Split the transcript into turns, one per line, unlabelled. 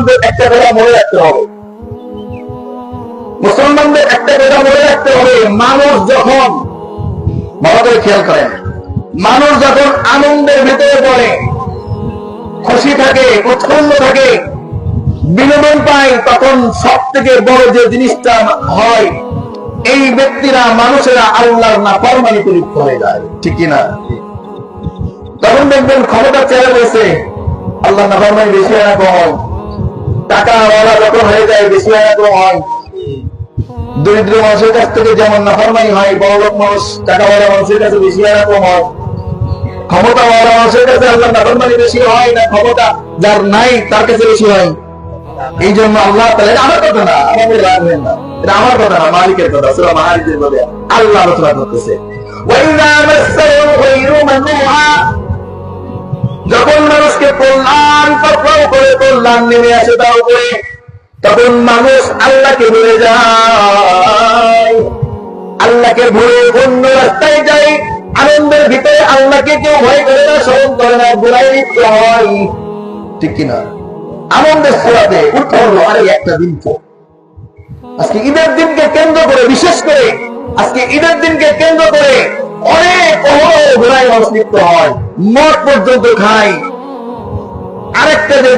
মুসলমানদের একটা কথা মনে রাখতে হবে, মুসলমানদের একটা কথা মনে রাখতে হবে, মানুষ যখন, ভালো করে খেয়াল করেন, মানুষ যখন আনন্দের ভিতরে পড়ে, খুশি থাকে, উৎফুল্ল থাকে, বিনোদন পায়, তখন সব থেকে বড় যে জিনিসটা হয়, এই ব্যক্তিরা, মানুষেরা আল্লাহর নাফরমানিতে লিপ্ত হয়ে যায়, ঠিক কিনা? তখন দেখবেন ক্ষমতা চেয়ে রয়েছে, আল্লাহ নাফরমানি বেশি হয় না কম হয়, টাকাওয়ালা যখন হয়ে যায় বেশি হয় না কম হয়, দরিদ্র মানুষের কাছ থেকে যেমন নাফরমানি হয়, বড়লোক মানুষ টাকাওয়ালা মানুষের কাছে বেশি হয় না কম হয়, ক্ষমতাওয়ালা মানুষের কাছে আল্লাহ নাফরমানি বেশি হয় না, ক্ষমতা যার নাই তার কাছে বেশি হয়। এই জন্য আল্লাহ তাআলা, এটা আমার কথা না, আমাদের রাখবেন না, এটা আমার কথা না, মালিকের কথা, সূরা মাআরিজের মধ্যে আল্লাহ আলোচনা করতেছে, ওয়াইযা মাসাল গায়রু মানুহা, যখন মানুষকে কল্যাণ পাকড়াও করে কল্যাণ নেমে আসে তার উপরে, তখন মানুষ আল্লাহকে ভুলে যায়, আল্লাহকে ভুলে অন্য রাস্তায় যায়, আনন্দের ভিতরে আল্লাহকে কেউ ভয় করে না, স্মরণ করে না, গোড়ায় লিপ্ত হয়, ঠিক কিনা? আনন্দের ছোঁয়াতে উঠতে হলো আরে একটা দিন তো, আজকে ঈদের দিনকে কেন্দ্র করে, বিশেষ করে আজকে ঈদের দিনকে কেন্দ্র করে অনেক ঘোড়ায় মানুষ লিপ্ত হয়, মদ পর্যন্ত খায়। আরেকটা যে